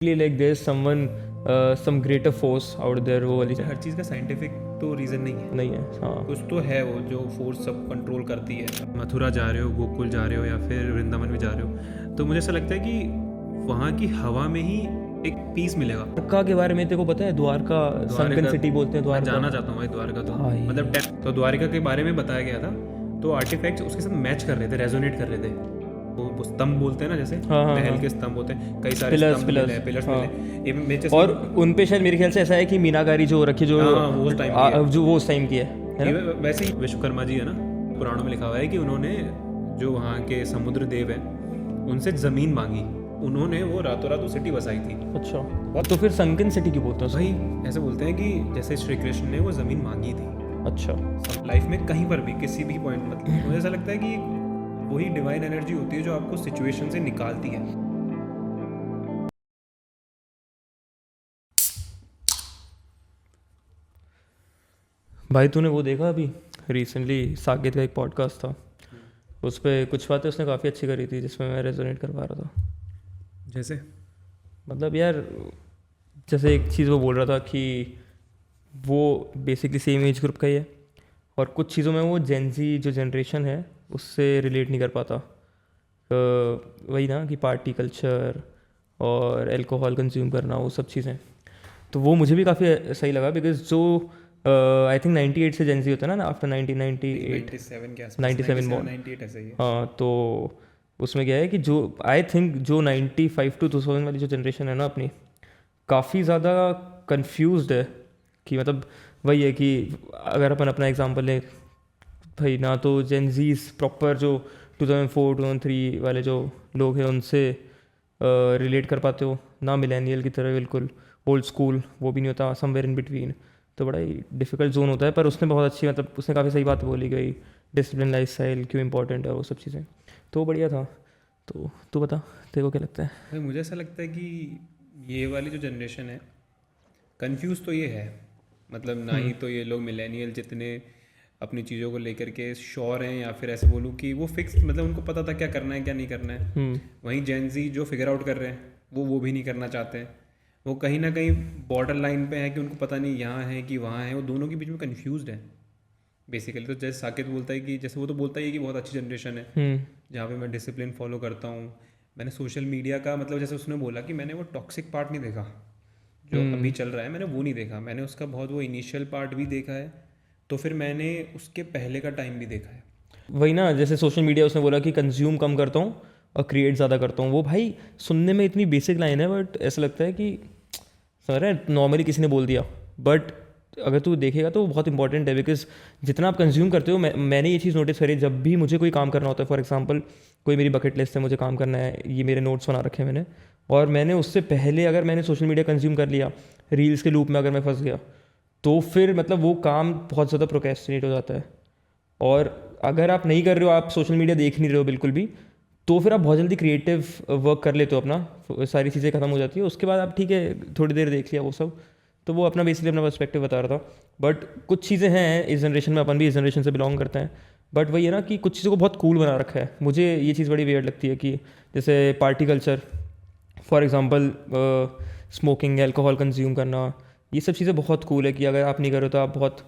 like there's someone some greater force out there, वो वाली हर चीज़ का साइंटिफिक तो रीज़न नहीं है। हाँ, कुछ तो है वो जो फोर्स सब कंट्रोल करती है। मथुरा जा रहे हो, गोकुल जा रहे हो या फिर वृंदावन भी जा रहे हो, तो मुझे ऐसा लगता है कि वहाँ की हवा में ही एक पीस मिलेगा। द्वारका के बारे में तेरे को पता है? द्वारका संकन सिटी बोलते हैं मैं द्वारका। जाना चाहता हूँ भाई द्वारका। तो भाई। मतलब तो द्वारका के बारे में बताया गया था, तो आर्टिफैक्ट्स उसके साथ मैच कर रहे थे, रेजोनेट कर रहे थे। वो स्तंभ बोलते हैं ना, जैसे महल के स्तंभ होते हैं, कई सारे पिलर्स स्तंभ मिले, पिलर्स मिले। और उन पे शायद मेरे ख्याल से ऐसा है कि मीनाकारी जो रखी, जो वो उस टाइम की है। जो वो उस टाइम की है ना? वैसे ही विश्वकर्मा जी है ना, पुराणों में लिखा हुआ है कि उन्होंने जो वहाँ के समुद्र देव हैं उनसे ज़मीन मांगी, उन्होंने वो रातों रात वो सिटी बसाई थी। अच्छा, तो फिर संकन सिटी क्यों बोलते हैं उसको? भाई ऐसे बोलते हैं कि जैसे श्री कृष्ण ने वो ज़मीन मांगी थी। अच्छा, सब लाइफ में कहीं पर भी किसी भी पॉइंट, मतलब मुझे ऐसा लगता है कि वही डिवाइन एनर्जी होती है जो आपको सिचुएशन से निकालती है। भाई तूने वो देखा अभी रिसेंटली साकेत का एक पॉडकास्ट था, उस पर कुछ बातें उसने काफ़ी अच्छी करी थी जिसमें मैं रेजोनेट कर पा रहा था। जैसे मतलब यार, जैसे एक चीज़ वो बोल रहा था कि वो बेसिकली सेम एज ग्रुप का ही है और कुछ चीज़ों में वो जेनजी जो जनरेशन है उससे रिलेट नहीं कर पाता। वही ना कि पार्टी कल्चर और अल्कोहल कंज्यूम करना, वो सब चीज़ें। तो वो मुझे भी काफ़ी सही लगा, बिकॉज जो आई थिंक 98 से जेनजी होता है ना, आफ्टर 1998 97 के आसपास, 97 बॉर्न। 98 ऐसे ही है। हाँ, तो उसमें क्या है कि जो आई थिंक जो 95 to 2000 वाली जो जनरेशन है ना अपनी, काफ़ी ज़्यादा कंफ्यूज्ड है। कि मतलब वही है कि अगर अपन अपना एग्जांपल लें भाई, ना तो जेनजीज प्रॉपर जो 2004 2003 वाले जो लोग हैं उनसे रिलेट कर पाते हो, ना मिलेनियल की तरह बिल्कुल ओल्ड स्कूल वो भी नहीं होता, समवेयर इन बिटवीन। तो बड़ा ही डिफ़िकल्ट जोन होता है। पर उसने बहुत अच्छी, मतलब उसने काफ़ी सही बात बोली गई, डिसिप्लिन लाइफ स्टाइल क्यों इंपॉर्टेंट है, वो सब चीज़ें। तो बढ़िया था। तो तू बता, तेरे को क्या लगता है? भाई मुझे ऐसा लगता है कि ये वाली जो जनरेशन है, कंफ्यूज तो ये है, मतलब ना ही तो ये लोग मिलेनियल जितने अपनी चीज़ों को लेकर के श्योर हैं, या फिर ऐसे बोलूँ कि वो फिक्स, मतलब उनको पता था क्या करना है क्या नहीं करना है। वहीं जेनजी जो फिगर आउट कर रहे हैं वो भी नहीं करना चाहते हैं। वो कहीं ना कहीं बॉर्डर लाइन पे है कि उनको पता नहीं यहाँ है कि वहाँ है, वो दोनों के बीच में कन्फ्यूज्ड है बेसिकली। तो जैसे साकेत बोलता है कि जैसे वो तो बोलता ही है कि बहुत अच्छी जनरेशन है जहाँ पे मैं डिसिप्लिन फॉलो करता हूँ। मैंने सोशल मीडिया का, मतलब जैसे उसने बोला कि मैंने वो टॉक्सिक पार्ट नहीं देखा जो अभी चल रहा है, मैंने वो नहीं देखा, मैंने उसका बहुत वो इनिशियल पार्ट भी देखा है, तो फिर मैंने उसके पहले का टाइम भी देखा है। वही ना, जैसे सोशल मीडिया उसने बोला कि कंज्यूम कम करता हूँ और क्रिएट ज़्यादा करता हूँ। वो भाई सुनने में इतनी बेसिक लाइन है, बट ऐसा लगता है कि समझ रहे हैं नॉर्मली किसी ने बोल दिया, बट अगर तू देखेगा तो वो बहुत इंपॉर्टेंट है। बिकॉज जितना आप कंज्यूम करते हो, मैंने ये चीज़ नोटिस करी, जब भी मुझे कोई काम करना होता है, फॉर एग्जांपल कोई मेरी बकेट लिस्ट है, मुझे काम करना है, ये मेरे नोट्स बना रखे हैं मैंने, और मैंने उससे पहले अगर मैंने सोशल मीडिया कंज्यूम कर लिया, रील्स के लूप में अगर मैं फंस गया, तो फिर मतलब वो काम बहुत ज़्यादा प्रोक्रेस्टिनेट हो जाता है। और अगर आप नहीं कर रहे हो, आप सोशल मीडिया देख नहीं रहे हो बिल्कुल भी, तो फिर आप बहुत जल्दी क्रिएटिव वर्क कर लेते हो अपना, सारी चीज़ें खत्म हो जाती है। उसके बाद आप ठीक है थोड़ी देर देख लिया वो सब, तो वो अपना बेसिकली अपना पर्सपेक्टिव बता रहा था। बट कुछ चीज़ें हैं इस जनरेशन में, अपन भी इस जनरेशन से बिलोंग करते हैं, बट वही है ना कि कुछ चीज़ों को बहुत कूल बना रखा है। मुझे ये चीज़ बड़ी वियर्ड लगती है कि जैसे party culture, for example smoking, alcohol consume करना, ये सब चीज़ें बहुत कूल है कि अगर आप नहीं करो तो आप बहुत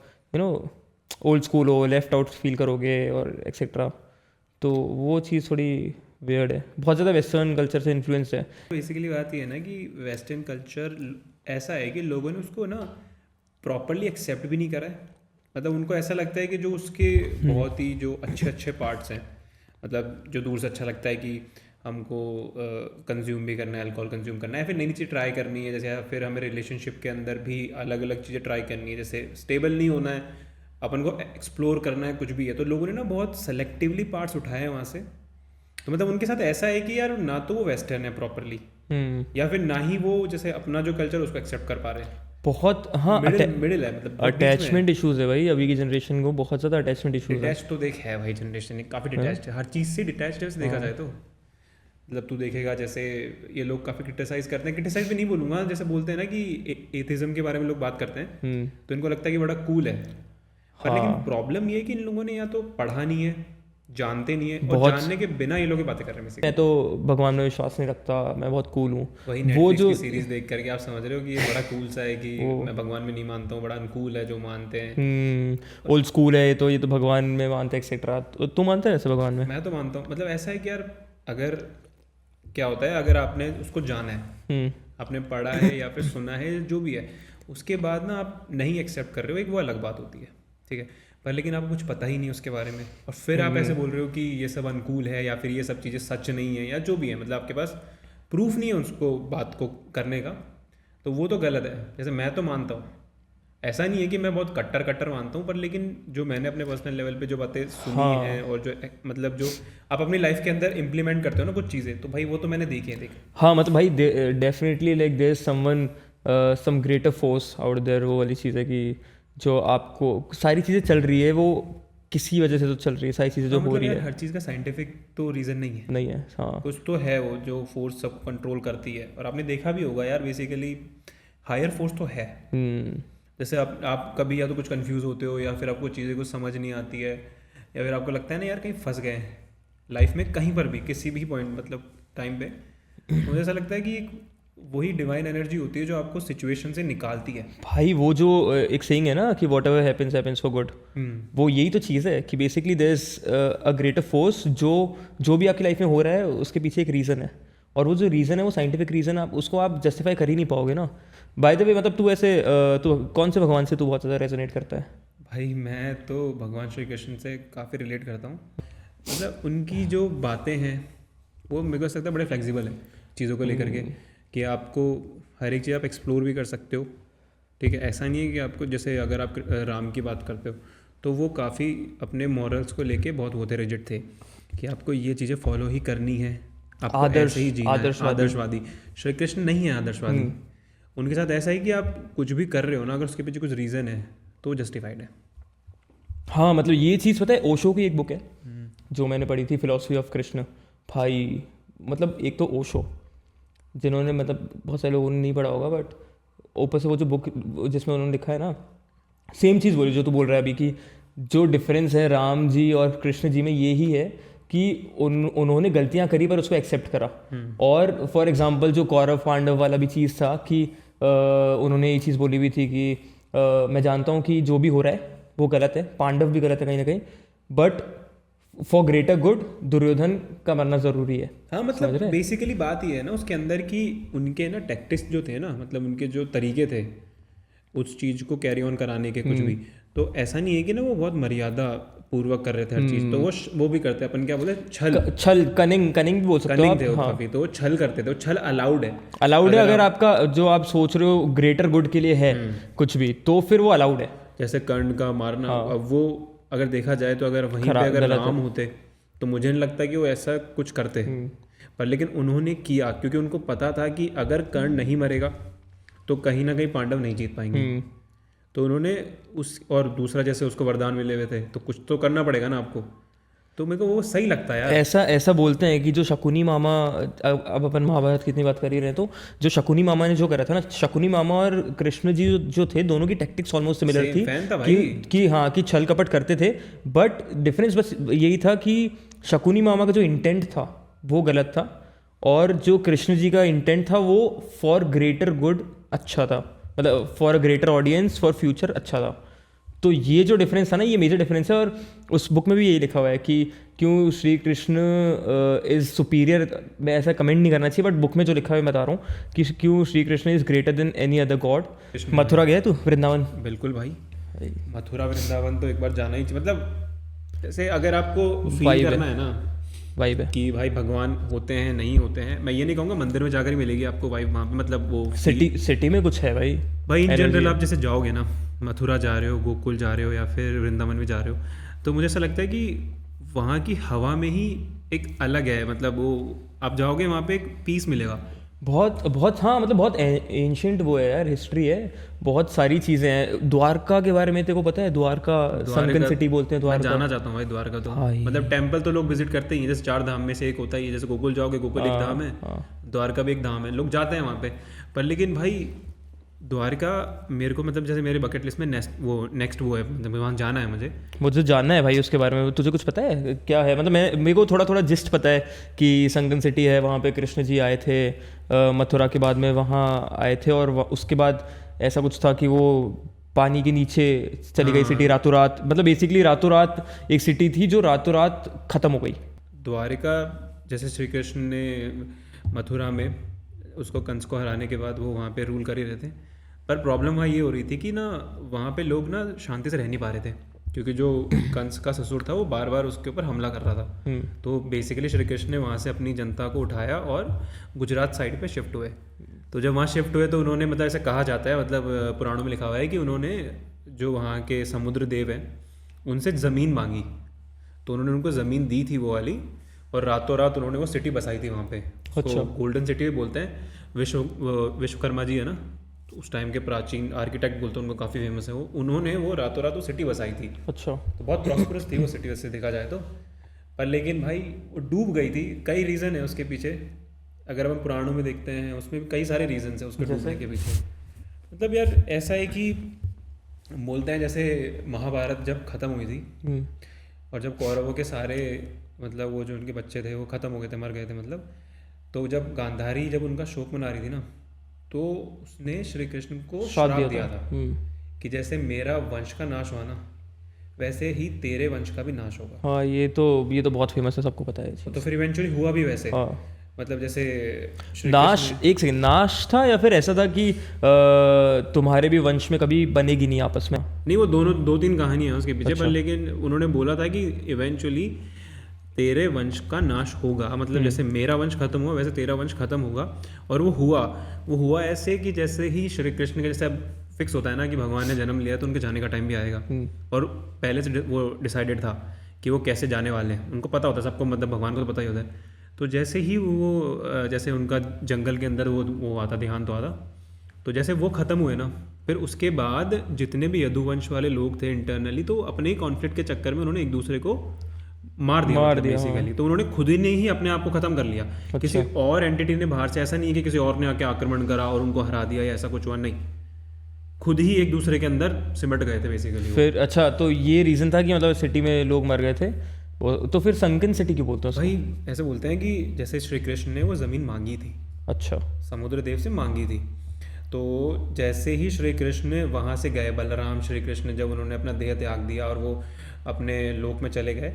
ओल्ड स्कूल हो, लेफ्ट आउट फील करोगे और एक्सेट्रा। तो वो चीज़ थोड़ी वियर्ड है, बहुत ज़्यादा वेस्टर्न कल्चर से इन्फ्लुएंस है। बेसिकली बात ये है ना कि वेस्टर्न कल्चर ऐसा है कि लोगों ने उसको ना प्रॉपरली एक्सेप्ट भी नहीं करा है। मतलब उनको ऐसा लगता है कि जो उसके बहुत ही जो अच्छे अच्छे पार्ट्स हैं, मतलब जो दूर से अच्छा लगता है कि हमको कंज्यूम भी करना है, अल्कोहल कंज्यूम करना है, फिर नई नई चीज़ ट्राई करनी है, जैसे फिर हमें रिलेशनशिप के अंदर भी अलग अलग चीज़ें ट्राई करनी है, जैसे स्टेबल नहीं होना है, अपन को एक्सप्लोर करना है, कुछ भी है। तो लोगों ने ना बहुत सेलेक्टिवली पार्ट्स उठाए हैं वहाँ से। तो मतलब उनके साथ ऐसा है कि यार ना तो वो वेस्टर्न है प्रॉपरली, या फिर ना ही वो जैसे अपना जो कल्चर उसको एक्सेप्ट कर पा रहे हैं। बहुत, हाँ, मिडिल है, मतलब अटैचमेंट इश्यूज है भाई अभी की जनरेशन को, बहुत ज़्यादा अटैचमेंट इश्यूज है। डिटैच तो देख है भाई, जनरेशन काफ़ी डिटैच्ड है, हर चीज़ से डिटैच्ड है वैसे देखा जाए तो। मतलब तू देखेगा जैसे ये लोग काफ़ी क्रिटिसाइज करते हैं, क्रिटिसाइज भी नहीं बोलूँगा, जैसे बोलते हैं ना कि एथिज्म के बारे में लोग बात करते हैं, तो इनको लगता है कि बड़ा कूल है। पर लेकिन प्रॉब्लम ये है कि इन लोगों ने या तो पढ़ा नहीं है, जानते नहीं है और जानने के बिना ये लोग ये बातें कर रहे हैं basically। मैं तो भगवान में विश्वास नहीं रखता, मैं बहुत कूल हूँ। वही वो नेटफ्लिक्स जो की सीरीज देख करके आप समझ रहे हो कि ये बड़ा कूल सा है कि मैं भगवान में नहीं मानता हूँ, बड़ा अनकूल है जो मानते हैं। ओल्ड स्कूल है तो ये तो भगवान में मानते हैं एक्सेट्रा। तो तू मानता है ऐसे भगवान में? मैं तो मानता हूँ, मतलब ऐसा है कि यार अगर क्या होता है, अगर आपने उसको जाना है, आपने पढ़ा है या फिर सुना है जो भी है, उसके बाद ना आप नहीं एक्सेप्ट कर रहे हो, एक वो अलग बात होती है, ठीक है। पर लेकिन आपको कुछ पता ही नहीं उसके बारे में और फिर आप ऐसे बोल रहे हो कि ये सब अनकूल है या फिर ये सब चीज़ें सच नहीं है या जो भी है, मतलब आपके पास प्रूफ नहीं है उसको बात को करने का, तो वो तो गलत है। जैसे मैं तो मानता हूँ, ऐसा नहीं है कि मैं बहुत कट्टर मानता हूँ, पर लेकिन जो मैंने अपने पर्सनल लेवल पे जो बातें सुनी हैं और जो मतलब जो आप अपनी लाइफ के अंदर इम्प्लीमेंट करते हो ना कुछ चीज़ें, तो भाई वो तो मैंने देखी है। हाँ मतलब भाई definitely like there is someone some greater force out there. वो वाली चीज़ है कि जो आपको सारी चीज़ें चल रही है वो किसी वजह से तो चल रही है, सारी चीज़ें जो हो रही है। हर चीज़ का साइंटिफिक तो रीज़न नहीं है। हाँ कुछ तो है वो जो फोर्स सबको कंट्रोल करती है, और आपने देखा भी होगा यार, बेसिकली हायर फोर्स तो है। जैसे आप कभी या तो कुछ कंफ्यूज होते हो या फिर आपको चीज़ें कुछ समझ नहीं आती है या फिर आपको लगता है ना यार कहीं फंस गए हैं लाइफ में, कहीं पर भी किसी भी पॉइंट मतलब टाइम पे, मुझे ऐसा लगता है कि वही डिवाइन एनर्जी होती है जो आपको सिचुएशन से निकालती है। भाई वो जो एक सेइंग है ना कि whatever happens happens for good, वो यही तो चीज़ है कि basically there is a greater force. जो भी आपकी लाइफ में हो रहा है उसके पीछे एक रीज़न है, और वो जो रीज़न है वो साइंटिफिक रीज़न है, उसको आप जस्टिफाई कर ही नहीं पाओगे ना। बाय द वे मतलब तू ऐसे तू कौन से भगवान से तू बहुत ज़्यादा रेजोनेट करता है? भाई मैं तो भगवान श्री कृष्ण से काफ़ी रिलेट करता हूँ। मतलब उनकी जो बातें हैं वो मेरे को लगता है बड़े फ्लेक्सिबल है चीज़ों को लेकर के, कि आपको हर एक चीज़ आप एक्सप्लोर भी कर सकते हो, ठीक है। ऐसा नहीं है कि आपको, जैसे अगर आप राम की बात करते हो तो वो काफ़ी अपने मॉरल्स को लेके बहुत होते रिजिड थे कि आपको ये चीज़ें फॉलो ही करनी है, आपको ऐसे ही जीना है। आदर्शवादी। श्री कृष्ण नहीं है आदर्शवादी। उनके साथ ऐसा है कि आप कुछ भी कर रहे हो ना, अगर उसके पीछे कुछ रीज़न है तो जस्टिफाइड है। हाँ मतलब ये चीज़ पता है, ओशो की एक बुक है जो मैंने पढ़ी थी, फिलॉसफी ऑफ कृष्ण। भाई मतलब एक तो ओशो, जिन्होंने मतलब बहुत सारे लोगों ने नहीं पढ़ा होगा, बट ऊपर से वो जो बुक जिसमें उन्होंने लिखा है ना, सेम चीज़ बोली जो तू बोल रहा है अभी, कि जो डिफरेंस है राम जी और कृष्ण जी में ये ही है कि उन्होंने गलतियां करी पर उसको एक्सेप्ट करा। और फॉर एग्जांपल जो कौरव पांडव वाला भी चीज़ था कि उन्होंने ये चीज़ बोली हुई थी कि मैं जानता हूँ कि जो भी हो रहा है वो गलत है, पांडव भी गलत है कहीं ना कहीं, but for greater good Duryodhana का मरना ज़रूरी है। हाँ मतलब बेसिकली बात ये है ना उसके अंदर कि उनके ना टैक्टिक्स जो थे ना, मतलब उनके जो तरीके थे उस चीज़ को कैरी ऑन कराने के कुछ भी, तो ऐसा नहीं है कि ना वो बहुत मर्यादा पूर्वक कर रहे थे हर चीज़, तो वो भी करते अपन क्या बोलते हैं, छल कनिंग भी बोल सकते हो आप। काफ़ी तो वो छल करते थे, वो छल अलाउड है अगर आपका जो आप सोच रहे हो ग्रेटर गुड के लिए है कुछ भी, तो फिर वो अलाउड है। जैसे कर्ण का मारना, अब वो अगर देखा जाए तो अगर वहीं पे अगर राम होते तो मुझे नहीं लगता कि वो ऐसा कुछ करते, पर लेकिन उन्होंने किया क्योंकि उनको पता था कि अगर कर्ण नहीं मरेगा तो कहीं ना कहीं पांडव नहीं जीत पाएंगे। तो उन्होंने और दूसरा जैसे उसको वरदान मिले हुए थे तो कुछ तो करना पड़ेगा ना आपको, तो मेरे को वो सही लगता है यार। ऐसा बोलते हैं कि जो शकुनी मामा, अब अपन महाभारत की इतनी बात कर ही रहे हैं, तो जो शकुनी मामा ने जो करा था ना, शकुनी मामा और कृष्ण जी जो थे दोनों की टैक्टिक्स ऑलमोस्ट सिमिलर थी कि हाँ कि छल कपट करते थे, बट डिफरेंस बस यही था कि शकुनी मामा का जो इंटेंट था वो गलत था और जो कृष्ण जी का इंटेंट था वो फॉर ग्रेटर गुड अच्छा था, मतलब for a greater audience for future अच्छा था। तो ये जो डिफरेंस था ना, ये मेजर डिफरेंस है। और उस बुक में भी यही लिखा हुआ है कि क्यों श्री कृष्ण इज़ सुपीरियर। मैं ऐसा कमेंट नहीं करना चाहिए, बट बुक में जो लिखा है मैं बता रहा हूँ कि क्यों Shri Krishna is greater than any other God. Mathura गया तू, वृंदावन? बिल्कुल भाई, मथुरा वृंदावन तो एक बार जाना ही चाहिए। मतलब जैसे अगर आपको फील करना है ना वाइब है कि भाई भगवान होते हैं नहीं होते हैं, मैं ये नहीं कहूँगा मंदिर में जाकर ही मिलेगी आपको वाइब वहाँ पे, मतलब वो सिटी में कुछ है भाई इन जनरल आप जैसे जाओगे ना, मथुरा जा रहे हो, गोकुल जा रहे हो या फिर वृंदावन में जा रहे हो, तो मुझे ऐसा लगता है कि वहाँ की हवा में ही एक अलग है, मतलब वो आप जाओगे वहाँ पे एक पीस मिलेगा बहुत हाँ मतलब बहुत एंशिएंट वो है यार, हिस्ट्री है, बहुत सारी चीज़ें हैं। द्वारका के बारे में तेरे को पता है? द्वारका सनकन सिटी बोलते हैं द्वारका। जाना चाहता हूँ भाई द्वारका तो, मतलब टेंपल तो लोग विजिट करते ही, जैसे 4 धाम में से एक होता ही है। जैसे गोकुल जाओगे, गोकुल एक धाम है, द्वारका भी एक धाम है, लोग जाते हैं वहाँ पे। पर लेकिन भाई द्वारका मेरे को मतलब जैसे मेरे बकेट लिस्ट में नेक्स्ट वो है, मतलब वहाँ जाना है मुझे जानना है भाई उसके बारे में। तुझे कुछ पता है क्या है? मतलब मेरे को थोड़ा थोड़ा जिस्ट पता है कि संगम सिटी है, वहाँ पे कृष्ण जी आए थे मथुरा के बाद में वहाँ आए थे, और उसके बाद ऐसा कुछ था कि वो पानी के नीचे चली गई सिटी रातों रात। मतलब बेसिकली रातों रात एक सिटी थी जो रातों रात ख़त्म हो गई। द्वारिका जैसे श्री कृष्ण ने मथुरा में उसको कंस को हराने के बाद वो वहाँ पे रूल कर ही रहे थे, पर प्रॉब्लम वहाँ ये हो रही थी कि ना वहाँ पे लोग ना शांति से रह नहीं पा रहे थे, क्योंकि जो कंस का ससुर था वो बार बार उसके ऊपर हमला कर रहा था। तो बेसिकली श्री कृष्ण ने वहाँ से अपनी जनता को उठाया और गुजरात साइड पे शिफ्ट हुए। तो जब वहाँ शिफ्ट हुए तो उन्होंने, मतलब ऐसा कहा जाता है, मतलब पुराणों में लिखा हुआ है कि उन्होंने जो वहाँ के समुद्र देव हैं उनसे ज़मीन मांगी, तो उन्होंने उनको ज़मीन दी थी वो वाली, और रातों रात उन्होंने वो सिटी बसाई थी वहाँ पे। अच्छा। गोल्डन सिटी भी बोलते हैं। विश्वकर्मा जी है ना, तो उस टाइम के प्राचीन आर्किटेक्ट बोलते हैं उनको, काफ़ी फेमस है वो। उन्होंने वो रातों रात वो सिटी बसाई थी। अच्छा। तो बहुत प्रॉस्परस थी वो सिटी वैसे देखा जाए तो, पर लेकिन भाई वो डूब गई थी। कई रीज़न है उसके पीछे, अगर हम पुराणों में देखते हैं उसमें भी कई सारे रीजन है उसके डूबने के पीछे। मतलब यार ऐसा है कि बोलते हैं जैसे महाभारत जब ख़त्म हुई थी और जब कौरवों के सारे, मतलब वो जो उनके बच्चे थे वो ख़त्म हो गए थे, मर गए थे मतलब, तो जब गांधारी जब उनका शोक मना रही थी ना, तो उसने श्री कृष्ण को श्राप दिया था कि जैसे मेरा वंश का नाश हुआ ना, वैसे ही तेरे वंश का भी नाश होगा। हाँ, ये तो बहुत फेमस है, सबको पता है। तो फिर इवेंचुअली हुआ भी वैसे। हाँ। मतलब जैसे नाश, एक सेकंड, नाश था या फिर ऐसा था कि तुम्हारे भी वंश में कभी बनेगी नहीं आपस में? नहीं, वो दोनों 2-3 कहानियाँ हैं उसके पीछे। पर लेकिन उन्होंने बोला था कि इवेंचुअली तेरे वंश का नाश होगा, मतलब जैसे मेरा वंश खत्म हुआ वैसे तेरा वंश खत्म होगा। और वो हुआ ऐसे कि जैसे ही श्री कृष्ण के, जैसे अब फिक्स होता है ना कि भगवान ने जन्म लिया तो उनके जाने का टाइम भी आएगा, और पहले से वो डिसाइडेड था कि वो कैसे जाने वाले हैं, उनको पता होता है सबको, मतलब भगवान को तो पता ही होता है। तो जैसे ही वो, जैसे उनका जंगल के अंदर वो आता, देहांत तो आता, तो जैसे वो ख़त्म हुए ना, फिर उसके बाद जितने भी यदुवंश वाले लोग थे इंटरनली, तो अपने ही कॉन्फ्लिक्ट के चक्कर में उन्होंने एक दूसरे को मार दिया बेसिकली। तो उन्होंने खुद ही ने ही अपने आप को ख़त्म कर लिया। किसी और एंटिटी ने बाहर से, ऐसा नहीं है कि किसी और ने आके आक्रमण करा और उनको हरा दिया या ऐसा कुछ हुआ, नहीं, खुद ही एक दूसरे के अंदर सिमट गए थे बेसिकली। फिर अच्छा, तो ये रीज़न था कि मतलब सिटी में लोग मर गए थे, तो फिर संकन सिटी क्यों बोलते हैं भाई? ऐसे बोलते हैं कि जैसे श्री कृष्ण ने वो ज़मीन मांगी थी, अच्छा, समुद्र देव से मांगी थी, तो जैसे ही श्री कृष्ण वहाँ से गए, बलराम श्री कृष्ण जब उन्होंने अपना देह त्याग दिया और वो अपने लोक में चले गए,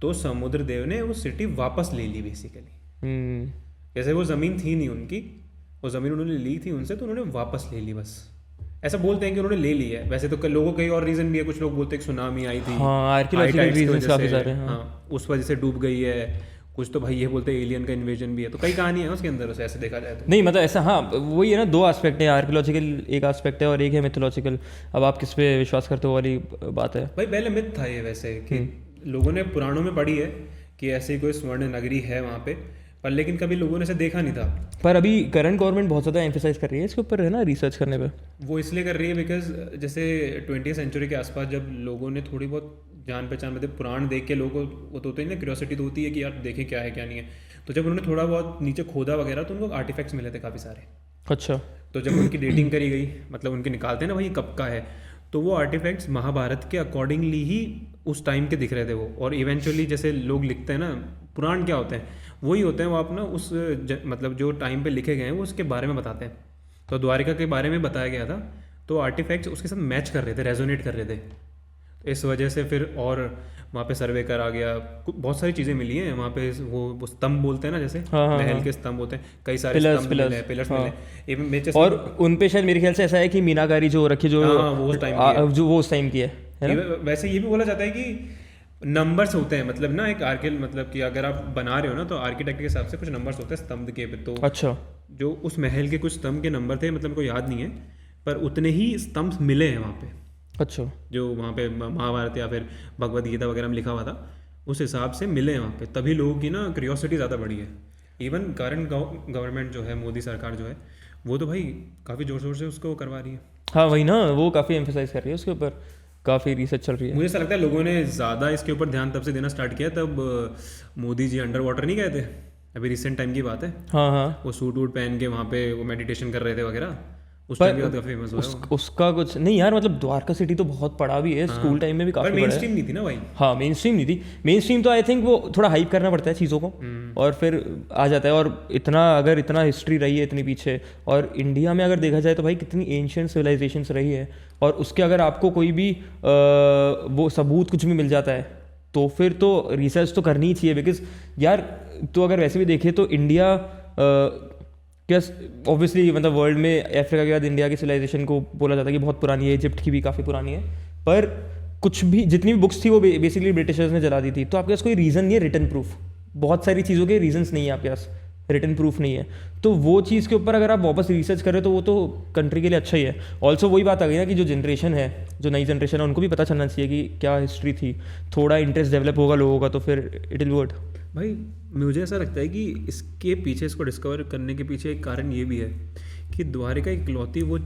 तो समुद्र देव ने वो सिटी वापस ले ली बेसिकली। जैसे वो ज़मीन थी नहीं उनकी, वो ज़मीन उन्होंने ली थी उनसे, तो उन्होंने वापस ले ली, बस ऐसा बोलते हैं कि उन्होंने ले ली है। वैसे तो लोगों के कई और रीज़न भी है, कुछ लोग बोलते हैं सुनामी आई थी, आर्कियोलॉजिकल रीजंस काफ़ी सारे हैं, हाँ, उस वजह से डूब गई है। कुछ तो भाई ये बोलते हैं एलियन का इन्वेजन भी है, तो कई कहानी है उसके अंदर, ऐसे देखा जाए तो। नहीं मतलब ऐसा, हाँ वही है ना, दो एस्पेक्ट है, आर्कियोलॉजिकल एक एस्पेक्ट है और एक है मिथोलॉजिकल। अब आप किस पे विश्वास करते हो वाली बात है भाई। पहले मिथ था ये वैसे कि लोगों ने पुराणों में पढ़ी है कि ऐसी कोई स्वर्ण नगरी है वहाँ पे, पर लेकिन कभी लोगों ने इसे देखा नहीं था। पर अभी करंट गवर्नमेंट बहुत ज़्यादा एम्फेसाइज कर रही है इसके ऊपर, है ना, रिसर्च करने पे। वो इसलिए कर रही है बिकॉज जैसे 20वीं सेंचुरी के आसपास जब लोगों ने थोड़ी बहुत जान पहचान, मतलब पुराण देख के लोगों को वो तो होता है ना, क्यूरियोसिटी तो होती है कि यार देखें क्या है क्या नहीं है। तो जब उन्होंने थोड़ा बहुत नीचे खोदा वगैरह, तो उनको आर्टिफैक्ट्स मिले थे काफ़ी सारे। अच्छा। तो जब उनकी डेटिंग करी गई, मतलब उनके निकालते हैं ना भाई कब का है, तो वो आर्टिफैक्ट्स महाभारत के अकॉर्डिंगली ही उस टाइम के दिख रहे थे वो। और इवेंचुअली जैसे लोग लिखते हैं ना, पुराण क्या होते हैं, वही होते हैं वो अपना उस मतलब जो टाइम पे लिखे गए हैं वो उसके बारे में बताते हैं। तो द्वारिका के बारे में बताया गया था, तो आर्टिफैक्ट्स उसके साथ मैच कर रहे थे, रेजोनेट कर रहे थे। तो इस वजह से फिर और वहाँ पे सर्वे कर आ गया, बहुत सारी चीज़ें मिली हैं वहाँ पे। वो स्तंभ बोलते हैं ना, जैसे महल के स्तंभ होते हैं, कई सारे स्तंभ मिले, पिलर्स मिले। और उन पे शायद मेरे ख्याल से ऐसा है कि मीनाकारी जो रखी, जो वो उस टाइम की है। वैसे ये भी बोला जाता है कि नंबर्स होते हैं, मतलब ना एक मतलब कि अगर आप बना रहे हो ना, तो आर्किटेक्ट के हिसाब से कुछ नंबर्स होते हैं स्तंभ के पे। तो अच्छा, जो उस महल के कुछ स्तंभ के नंबर थे, मतलब को याद नहीं है, पर उतने ही स्तंभ मिले हैं वहाँ पे। अच्छा, जो वहाँ पे महाभारत या फिर भगवद गीता वगैरह में लिखा हुआ था, उस हिसाब से मिले हैं वहाँ पे। तभी लोगों की ना क्यूरियोसिटी ज़्यादा बढ़ी है। इवन करंट गवर्नमेंट जो है, मोदी सरकार जो है, वो तो भाई काफ़ी ज़ोर शोर से उसको करवा रही है। हाँ वही ना, वो काफ़ी एम्फेसाइज कर रही है उसके ऊपर, काफ़ी रिसर्च चल रही है। मुझे ऐसा लगता है लोगों ने ज़्यादा इसके ऊपर ध्यान तब से देना स्टार्ट किया तब मोदी जी अंडर वाटर नहीं गए थे, अभी रिसेंट टाइम की बात है। हाँ हाँ, वो सूट वूट पहन के वहाँ पे वो मेडिटेशन कर रहे थे वगैरह, उस टाइम भी काफी फेमस हुआ है वो। उसका कुछ नहीं यार, मतलब द्वारका सिटी तो बहुत पड़ा भी है, स्कूल टाइम में भी पर काफ़ी मेन बड़ा है। स्ट्रीम नहीं थी ना भाई। हाँ मेन स्ट्रीम नहीं थी, मेन स्ट्रीम तो आई थिंक वो थोड़ा हाइप करना पड़ता है चीज़ों को और फिर आ जाता है। और अगर इतना हिस्ट्री रही है इतनी पीछे, और इंडिया में अगर देखा जाए तो भाई कितनी एंशियंट सिविलाइजेशंस रही है, और उसके अगर आपको कोई भी वो सबूत कुछ भी मिल जाता है तो फिर तो रिसर्च तो करनी ही चाहिए। बिकॉज यार तो अगर वैसे भी देखें तो इंडिया क्या ऑब्वियसली मतलब वर्ल्ड में अफ्रीका के बाद इंडिया की सिविलाइजेशन को बोला जाता है कि बहुत पुरानी है, इजिप्ट की भी काफ़ी पुरानी है, पर कुछ भी जितनी भी बुक्स थी वो बेसिकली ब्रिटिशर्स ने जला दी थी। तो आपके पास कोई रीज़न नहीं है रिटन प्रूफ, बहुत सारी चीज़ों के रीजंस नहीं है आपके पास, रिटन प्रूफ नहीं है। तो वो चीज़ के ऊपर अगर आप वापस रिसर्च करें तो वो तो कंट्री के लिए अच्छा ही है। ऑल्सो वही बात आ गई ना कि जो जनरेशन है, जो नई जनरेशन है, उनको भी पता चलना चाहिए कि क्या हिस्ट्री थी, थोड़ा इंटरेस्ट डेवलप होगा लोगों का तो फिर इट विल गुड। भाई मुझे ऐसा लगता है कि इसके पीछे, इसको डिस्कवर करने के पीछे एक कारण ये भी है कि द्वारिका इकलौती वो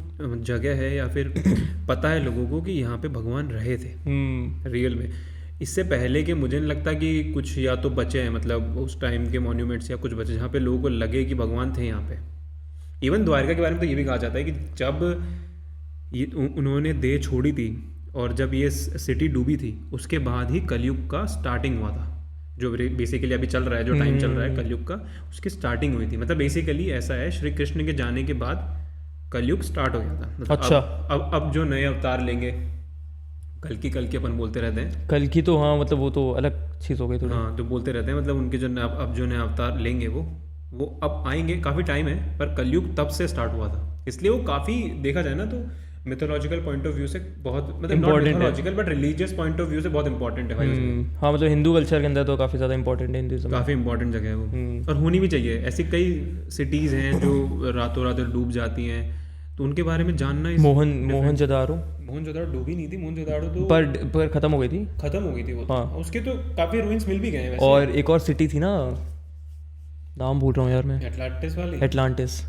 जगह है या फिर पता है लोगों को कि यहाँ पे भगवान रहे थे रियल में। इससे पहले कि मुझे नहीं लगता कि कुछ या तो बचे हैं, मतलब उस टाइम के मॉन्यूमेंट्स या कुछ बचे जहाँ पे लोगों को लगे कि भगवान थे यहाँ पे। इवन द्वारिका के बारे में तो ये भी कहा जाता है कि जब ये उन्होंने देह छोड़ी थी और जब ये सिटी डूबी थी उसके बाद ही कलयुग का स्टार्टिंग हुआ था, जो बेसिकली अभी चल रहा है, जो टाइम चल रहा है कलयुग का, उसकी स्टार्टिंग हुई थी। मतलब बेसिकली ऐसा है, श्री कृष्ण के जाने के बाद कलयुग स्टार्ट हो गया था। मतलब अच्छा। अब जो नए अवतार लेंगे, कल की अपन बोलते रहते हैं, कल की तो हाँ मतलब वो तो अलग चीज़ हो गई थोड़ी। हाँ जो बोलते रहते हैं, मतलब उनके जो अब जो नए अवतार लेंगे वो अब आएंगे, काफ़ी टाइम है, पर कलयुग तब से स्टार्ट हुआ था। इसलिए वो काफ़ी देखा जाए ना तो मिथोलॉजिकल पॉइंट ऑफ व्यू से बहुत, मतलब not mythological but religious point of view से बहुत इंपॉर्टेंट है भाई। हाँ मतलब हिंदू कल्चर के अंदर तो काफ़ी ज़्यादा इंपॉर्टेंट है हिंदुइज्म, काफ़ी इंपॉर्टेंट जगह है वो, और होनी भी चाहिए। ऐसी कई सिटीज़ हैं जो रातों रात डूब जाती हैं, तो उनके बारे में जानना। मोहनजोदारो डूबी नहीं थी, मोहनजोदाड़ो तो पर खत्म हो गई थी, खत्म हो गई थी वो। हाँ। उसके तो काफ़ी रूइंस मिल भी गए हैं वैसे। और एक और सिटी थी ना, नाम भूल रहा हूँ यार मैं, एटलांटिस वाली, एटलांटिस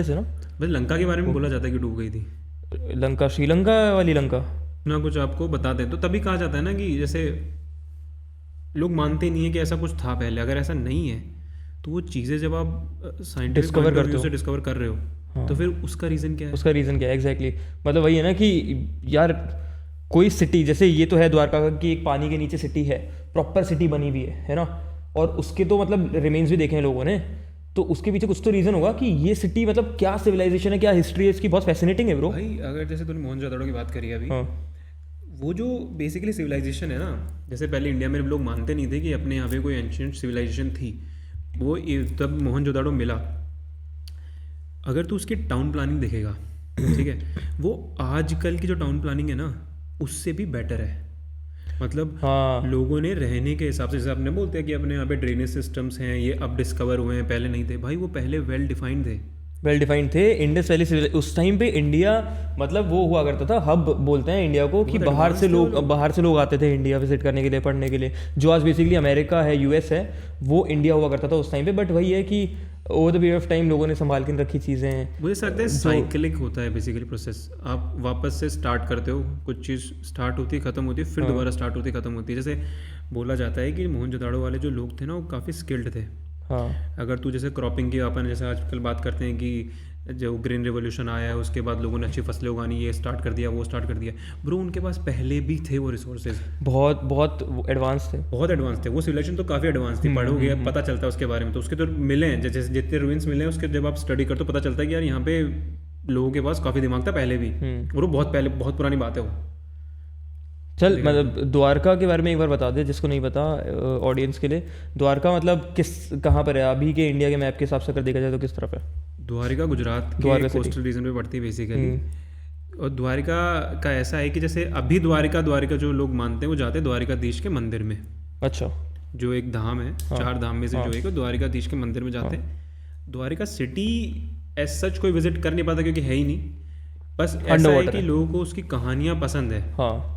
है ना। बस लंका के बारे में बोला जाता है कि डूब गई थी। लंका, श्रीलंका वाली लंका ना कुछ आपको बता दें तो तभी कहा जाता है ना कि जैसे लोग मानते नहीं है कि ऐसा कुछ था पहले। अगर ऐसा नहीं है तो वो चीज़ें जब आप साइंटिफिक पॉइंट ऑफ व्यू से डिस्कवर कर रहे हो तो फिर उसका रीज़न क्या है? उसका रीज़न क्या है एग्जैक्टली मतलब वही है ना कि यार कोई सिटी, जैसे ये तो है द्वारका की एक पानी के नीचे सिटी है, प्रॉपर सिटी बनी हुई है ना, और उसके तो मतलब रिमेन्स भी देखे हैं लोगों ने, तो उसके पीछे कुछ तो रीज़न होगा कि ये सिटी मतलब क्या सिविलाइजेशन है, क्या हिस्ट्री है इसकी, बहुत फैसिनेटिंग है ब्रो भाई। अगर जैसे तूने मोहनजोदड़ो की बात करी अभी, हाँ। वो जो बेसिकली सिविलाइजेशन है ना, जैसे पहले इंडिया में लोग मानते नहीं थे कि अपने यहाँ पे कोई एंशिएंट सिविलाइजेशन थी, वो तब मोहनजोदड़ो मिला। अगर तू उसकी टाउन प्लानिंग देखेगा, ठीक है, वो आजकल की जो टाउन प्लानिंग है ना उससे भी बेटर है। मतलब हाँ। लोगों ने रहने के हिसाब से, जैसे आपने बोलते हैं कि अपने यहाँ पे ड्रेनेज सिस्टम्स हैं, ये अब डिस्कवर हुए हैं, पहले नहीं थे भाई। वो पहले वेल डिफाइंड थे। इंडस वैली उस टाइम पे इंडिया मतलब वो हुआ करता था, हब बोलते हैं इंडिया को, कि बाहर से लोग आते थे इंडिया विजिट करने के लिए, पढ़ने के लिए। जो आज बेसिकली अमेरिका है, यूएस है, वो इंडिया हुआ करता था उस टाइम पे। बट वही है कि over the period of time लोगों ने संभाल के रखी चीज़ें हैं। मुझे लगता है साइकिलिक होता है बेसिकली प्रोसेस। आप वापस से स्टार्ट करते हो, कुछ चीज़ स्टार्ट होती है, ख़त्म होती है, फिर दोबारा स्टार्ट होती है, ख़त्म होती है। जैसे बोला जाता है कि मोहनजोदड़ो वाले जो लोग थे ना वो काफ़ी स्किल्ड थे। हाँ। अगर तू जैसे क्रॉपिंग की, अपन जैसे आजकल बात करते हैं कि जो ग्रीन रेवोल्यूशन आया है उसके बाद लोगों ने अच्छी फसलें उगानी, ये स्टार्ट कर दिया, वो स्टार्ट कर दिया। ब्रो उनके पास पहले भी थे वो रिसोर्सेज, बहुत एडवांस थे, बहुत एडवांस थे। वो सिविलाइजेशन तो काफ़ी एडवांस थी, पढ़ोगे पता चलता है उसके बारे में। तो उसके तो मिले हैं, जैसे जितने रूइंस मिले हैं उसके जब आप स्टडी करते हो पता चलता है कि यार यहाँ पे लोगों के पास काफ़ी दिमाग था पहले भी, और वो बहुत पहले, बहुत पुरानी बात है वो। चल मतलब द्वारका के बारे में एक बार बता दे जिसको नहीं पता ऑडियंस के लिए। द्वारका मतलब कहाँ पर है अभी के इंडिया के मैप के हिसाब से अगर देखा जाए तो किस तरफ है? द्वारिका गुजरात के कोस्टल रीजन में पड़ती है बेसिकली। और द्वारिका का ऐसा है कि जैसे अभी द्वारिका जो लोग मानते हैं वो जाते हैं द्वारिकाधीश के मंदिर में। अच्छा। जो एक धाम है, हाँ, 4 धाम में से जो एक, द्वारिकाधीश के मंदिर में जाते हैं। द्वारिका सिटी एज सच कोई विजिट कर नहीं पाता क्योंकि है ही नहीं। बस ऐसा है कि लोगों को उसकी कहानियाँ पसंद है। हाँ।